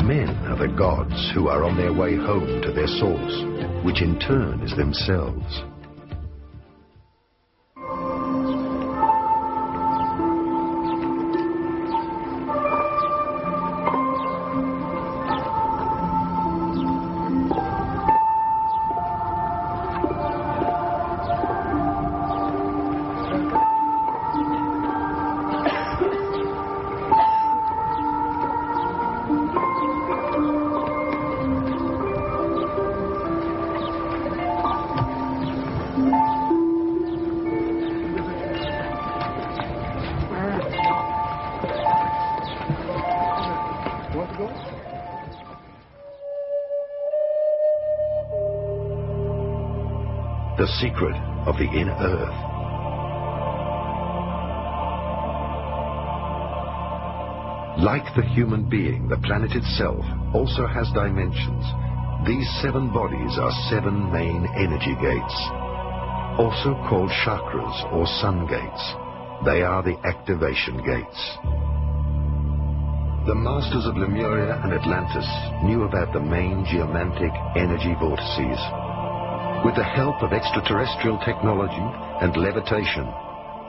Men are the gods who are on their way home to their source, which in turn is themselves. The secret of the inner earth. Like the human being, the planet itself also has dimensions. These 7 bodies are 7 main energy gates, also called chakras or sun gates. They are the activation gates. The masters of Lemuria and Atlantis knew about the main geomantic energy vortices. With the help of extraterrestrial technology and levitation,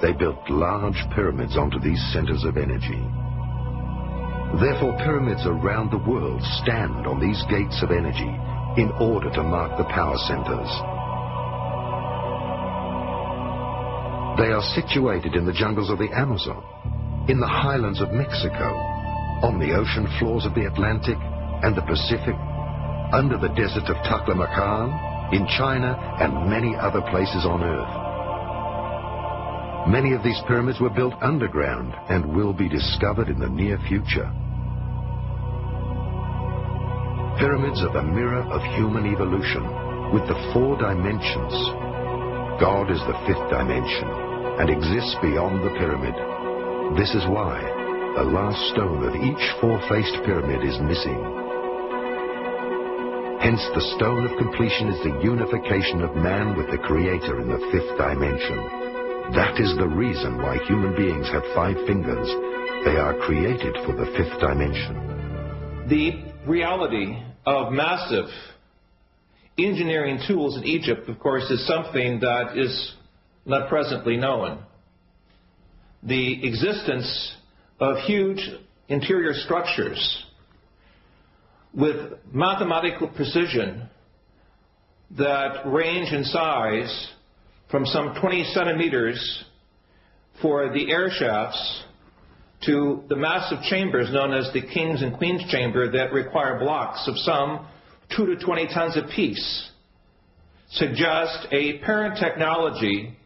they built large pyramids onto these centers of energy. Therefore, pyramids around the world stand on these gates of energy in order to mark the power centers. They are situated in the jungles of the Amazon, in the highlands of Mexico, on the ocean floors of the Atlantic and the Pacific, under the desert of Taklamakan, in China, and many other places on Earth. Many of these pyramids were built underground and will be discovered in the near future. Pyramids are the mirror of human evolution, with the 4 dimensions. God is the 5th dimension and exists beyond the pyramid. This is why the last stone of each 4-faced pyramid is missing. Hence, the stone of completion is the unification of man with the Creator in the 5th dimension. That is the reason why human beings have 5 fingers. They are created for the 5th dimension. The reality of massive engineering tools in Egypt, of course, is something that is not presently known. The existence of huge interior structures with mathematical precision that range in size from some 20 centimeters for the air shafts to the massive chambers known as the King's and Queen's Chamber that require blocks of some 2 to 20 tons apiece, suggest a parent technology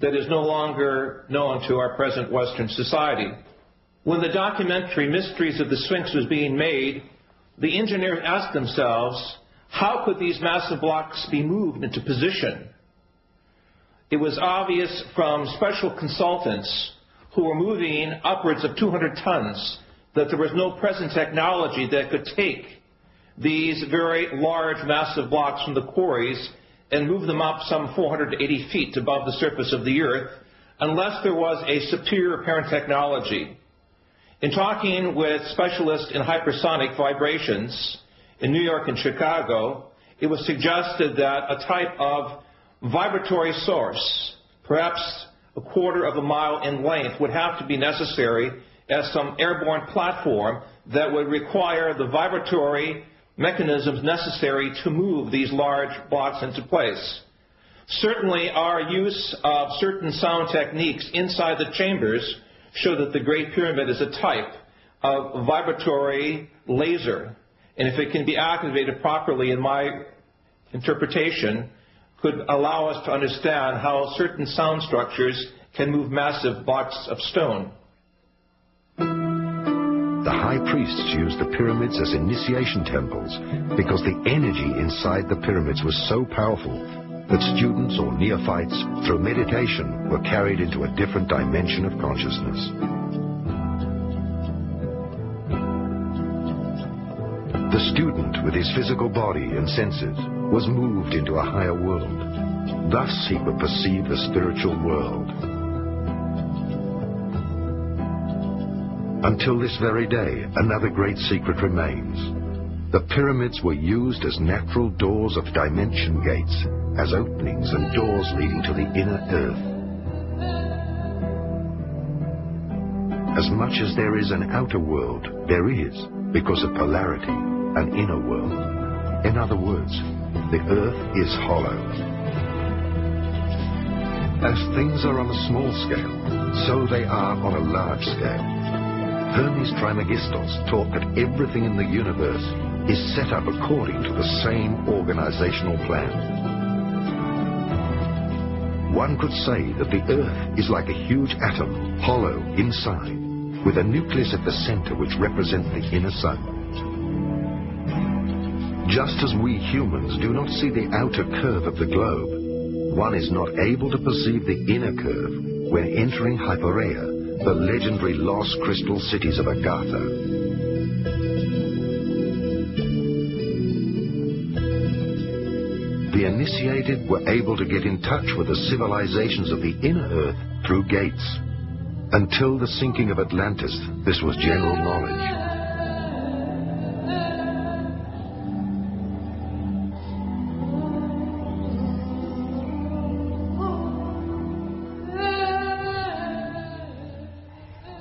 that is no longer known to our present Western society. When the documentary Mysteries of the Sphinx was being made, the engineers asked themselves, how could these massive blocks be moved into position? It was obvious from special consultants who were moving upwards of 200 tons that there was no present technology that could take these very large, massive blocks from the quarries and move them up some 480 feet above the surface of the earth unless there was a superior parent technology. In talking with specialists in hypersonic vibrations in New York and Chicago, it was suggested that a type of vibratory source, perhaps a quarter of a mile in length, would have to be necessary as some airborne platform that would require the vibratory mechanisms necessary to move these large blocks into place. Certainly, our use of certain sound techniques inside the chambers show that the Great Pyramid is a type of vibratory laser, and if it can be activated properly, in my interpretation, could allow us to understand how certain sound structures can move massive blocks of stone. The high priests used the pyramids as initiation temples because the energy inside the pyramids was so powerful that students or neophytes, through meditation, were carried into a different dimension of consciousness. The student, with his physical body and senses, was moved into a higher world. Thus he could perceive the spiritual world. Until this very day, another great secret remains. The pyramids were used as natural doors of dimension gates, as openings and doors leading to the inner earth. As much as there is an outer world, there is, because of polarity, an inner world. In other words, the earth is hollow. As things are on a small scale, so they are on a large scale. Hermes Trismegistos taught that everything in the universe is set up according to the same organizational plan. One could say that the Earth is like a huge atom, hollow inside, with a nucleus at the center which represents the inner sun. Just as we humans do not see the outer curve of the globe, one is not able to perceive the inner curve when entering Hypereia, the legendary lost crystal cities of Agartha. The initiated were able to get in touch with the civilizations of the inner earth through gates. Until the sinking of Atlantis, this was general knowledge.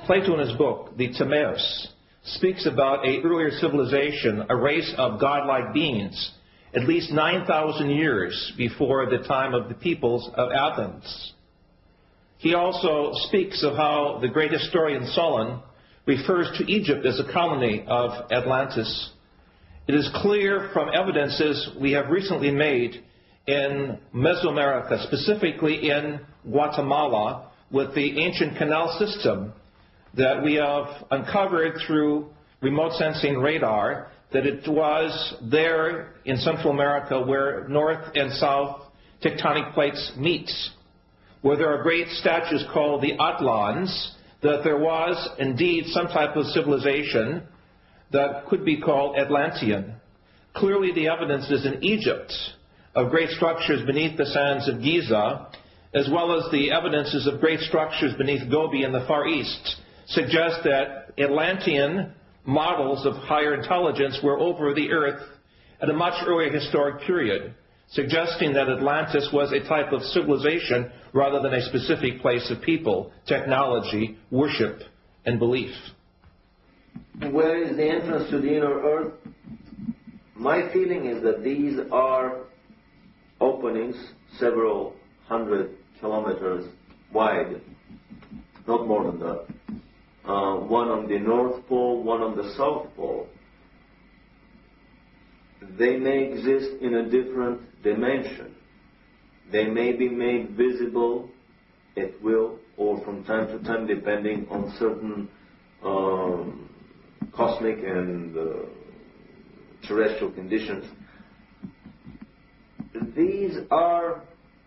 Plato in his book, the Timaeus, speaks about an earlier civilization, a race of godlike beings, at least 9,000 years before the time of the peoples of Athens. He also speaks of how the great historian Solon refers to Egypt as a colony of Atlantis. It is clear from evidences we have recently made in Mesoamerica, specifically in Guatemala, with the ancient canal system that we have uncovered through remote sensing radar, that it was there in Central America where north and south tectonic plates meet, where there are great statues called the Atlans, that there was indeed some type of civilization that could be called Atlantean. Clearly the evidence is in Egypt of great structures beneath the sands of Giza, as well as the evidences of great structures beneath Gobi in the Far East, suggest that Atlantean models of higher intelligence were over the earth at a much earlier historic period, suggesting that Atlantis was a type of civilization rather than a specific place of people, technology, worship, and belief. Where is the entrance to the inner earth? My feeling is that these are openings several hundred kilometers wide, not more than that. One on the North Pole, one on the South Pole. They may exist in a different dimension. They may be made visible at will or from time to time, depending on certain cosmic and terrestrial conditions. These are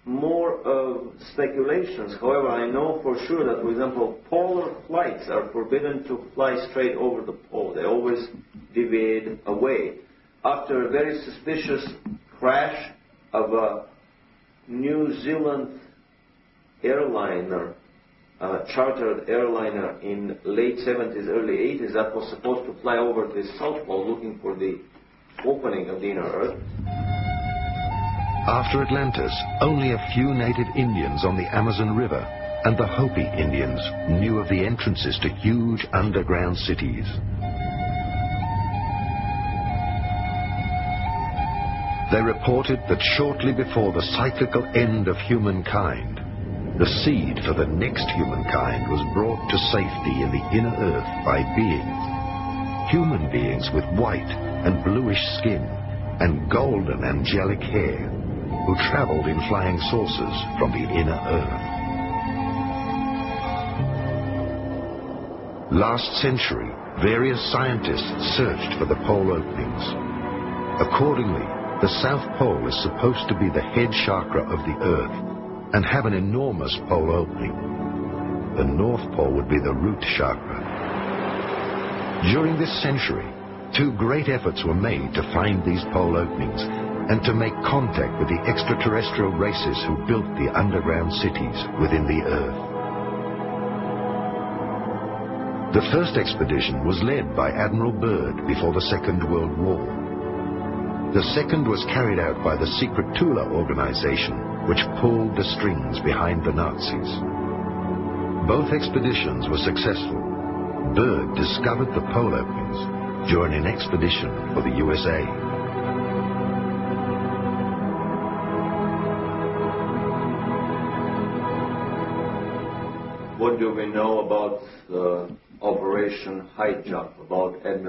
more of speculations. However, I know for sure that, for example, polar flights are forbidden to fly straight over the pole. They always deviate away. After a very suspicious crash of a New Zealand airliner, chartered airliner in late 70s, early 80s, that was supposed to fly over the South Pole looking for the opening of the inner Earth. After Atlantis, only a few native Indians on the Amazon River and the Hopi Indians knew of the entrances to huge underground cities. They reported that shortly before the cyclical end of humankind, the seed for the next humankind was brought to safety in the inner earth by beings, human beings with white and bluish skin and golden angelic hair, who traveled in flying saucers from the inner earth. Last century, various scientists searched for the pole openings. Accordingly, the South Pole is supposed to be the head chakra of the Earth and have an enormous pole opening. The North Pole would be the root chakra. During this century, two great efforts were made to find these pole openings and to make contact with the extraterrestrial races who built the underground cities within the Earth. The first expedition was led by Admiral Byrd before the Second World War. The second was carried out by the secret Tula organization, which pulled the strings behind the Nazis. Both expeditions were successful. Byrd discovered the pole openings during an expedition for the USA. What do we know about Operation High Jump, about Admiral